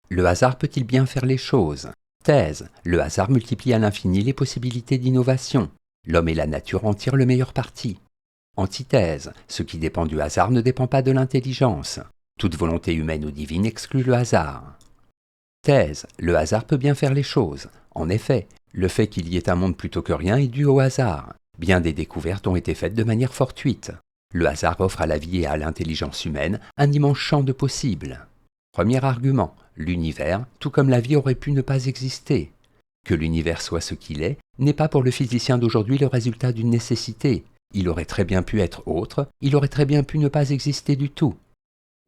Le hasard peut-il bien faire les choses? Thèse. Le hasard multiplie à l'infini les possibilités d'innovation. L'homme et la nature en tirent le meilleur parti. Antithèse. Ce qui dépend du hasard ne dépend pas de l'intelligence. Toute volonté humaine ou divine exclut le hasard. Thèse. Le hasard peut bien faire les choses. En effet, le fait qu'il y ait un monde plutôt que rien est dû au hasard. Bien des découvertes ont été faites de manière fortuite. Le hasard offre à la vie et à l'intelligence humaine un immense champ de possibles. Premier argument. L'univers, tout comme la vie, aurait pu ne pas exister. Que l'univers soit ce qu'il est, n'est pas pour le physicien d'aujourd'hui le résultat d'une nécessité. Il aurait très bien pu être autre, il aurait très bien pu ne pas exister du tout.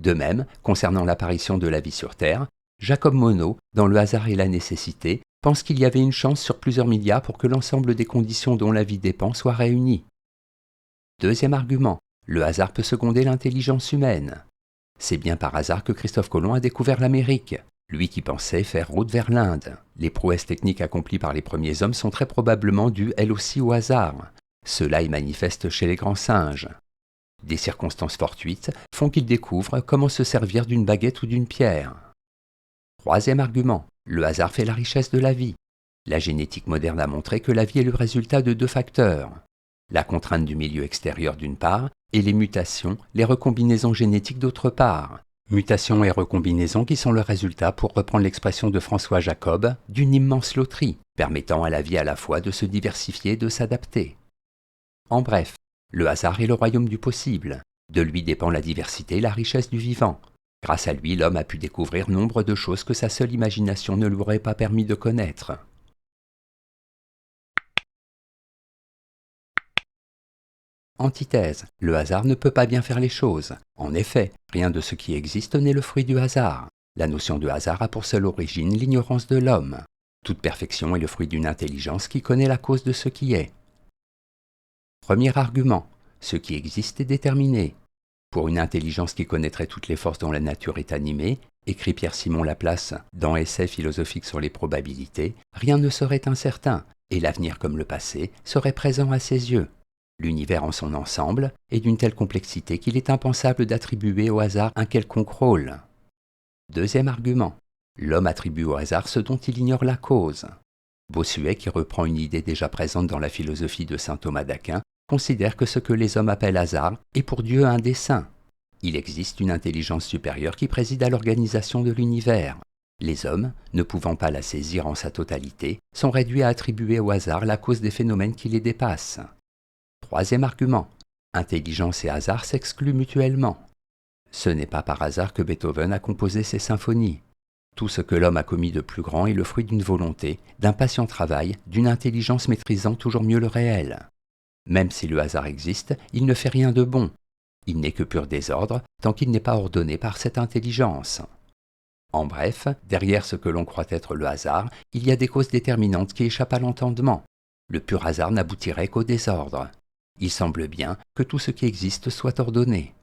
De même, concernant l'apparition de la vie sur Terre, Jacob Monod, dans Le hasard et la nécessité, pense qu'il y avait une chance sur plusieurs milliards pour que l'ensemble des conditions dont la vie dépend soient réunies. Deuxième argument, le hasard peut seconder l'intelligence humaine. C'est bien par hasard que Christophe Colomb a découvert l'Amérique, lui qui pensait faire route vers l'Inde. Les prouesses techniques accomplies par les premiers hommes sont très probablement dues elles aussi au hasard. Cela est manifeste chez les grands singes. Des circonstances fortuites font qu'ils découvrent comment se servir d'une baguette ou d'une pierre. Troisième argument, le hasard fait la richesse de la vie. La génétique moderne a montré que la vie est le résultat de deux facteurs. La contrainte du milieu extérieur d'une part, et les mutations, les recombinaisons génétiques d'autre part. Mutations et recombinaisons qui sont le résultat, pour reprendre l'expression de François Jacob, d'une immense loterie, permettant à la vie à la fois de se diversifier et de s'adapter. En bref, le hasard est le royaume du possible. De lui dépend la diversité et la richesse du vivant. Grâce à lui, l'homme a pu découvrir nombre de choses que sa seule imagination ne lui aurait pas permis de connaître. Antithèse. Le hasard ne peut pas bien faire les choses. En effet, rien de ce qui existe n'est le fruit du hasard. La notion de hasard a pour seule origine l'ignorance de l'homme. Toute perfection est le fruit d'une intelligence qui connaît la cause de ce qui est. Premier argument. Ce qui existe est déterminé. Pour une intelligence qui connaîtrait toutes les forces dont la nature est animée, écrit Pierre-Simon Laplace dans Essai philosophique sur les probabilités, rien ne serait incertain, et l'avenir comme le passé serait présent à ses yeux. L'univers en son ensemble est d'une telle complexité qu'il est impensable d'attribuer au hasard un quelconque rôle. Deuxième argument. L'homme attribue au hasard ce dont il ignore la cause. Bossuet, qui reprend une idée déjà présente dans la philosophie de saint Thomas d'Aquin, considère que ce que les hommes appellent hasard est pour Dieu un dessein. Il existe une intelligence supérieure qui préside à l'organisation de l'univers. Les hommes, ne pouvant pas la saisir en sa totalité, sont réduits à attribuer au hasard la cause des phénomènes qui les dépassent. Troisième argument. Intelligence et hasard s'excluent mutuellement. Ce n'est pas par hasard que Beethoven a composé ses symphonies. Tout ce que l'homme a commis de plus grand est le fruit d'une volonté, d'un patient travail, d'une intelligence maîtrisant toujours mieux le réel. Même si le hasard existe, il ne fait rien de bon. Il n'est que pur désordre, tant qu'il n'est pas ordonné par cette intelligence. En bref, derrière ce que l'on croit être le hasard, il y a des causes déterminantes qui échappent à l'entendement. Le pur hasard n'aboutirait qu'au désordre. Il semble bien que tout ce qui existe soit ordonné.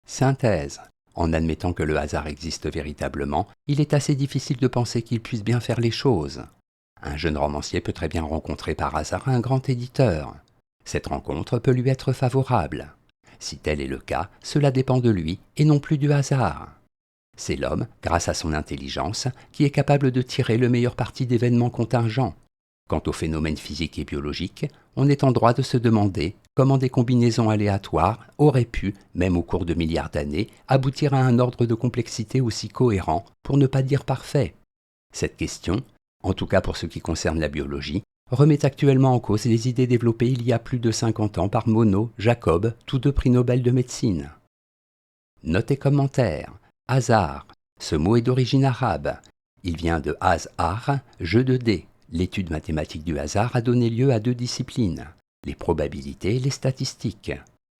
Synthèse. En admettant que le hasard existe véritablement, il est assez difficile de penser qu'il puisse bien faire les choses. Un jeune romancier peut très bien rencontrer par hasard un grand éditeur. Cette rencontre peut lui être favorable. Si tel est le cas, cela dépend de lui et non plus du hasard. C'est l'homme, grâce à son intelligence, qui est capable de tirer le meilleur parti d'événements contingents. Quant aux phénomènes physiques et biologiques, on est en droit de se demander comment des combinaisons aléatoires auraient pu, même au cours de milliards d'années, aboutir à un ordre de complexité aussi cohérent, pour ne pas dire parfait. Cette question, en tout cas pour ce qui concerne la biologie, remet actuellement en cause les idées développées il y a plus de 50 ans par Monod, Jacob, tous deux prix Nobel de médecine. Note et commentaire. Hasard. Ce mot est d'origine arabe. Il vient de hazar, jeu de dés. L'étude mathématique du hasard a donné lieu à deux disciplines, les probabilités et les statistiques.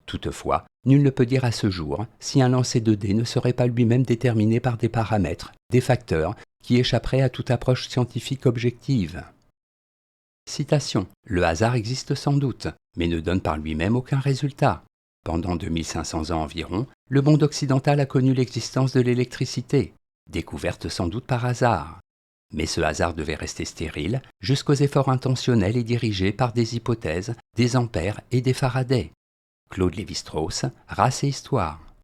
Toutefois, nul ne peut dire à ce jour si un lancer de dés ne serait pas lui-même déterminé par des paramètres, des facteurs, qui échapperaient à toute approche scientifique objective. Citation. Le hasard existe sans doute, mais ne donne par lui-même aucun résultat. Pendant 2500 ans environ, le monde occidental a connu l'existence de l'électricité, découverte sans doute par hasard. Mais ce hasard devait rester stérile jusqu'aux efforts intentionnels et dirigés par des hypothèses, des Ampères et des Faraday. Claude Lévi-Strauss, Race et Histoire.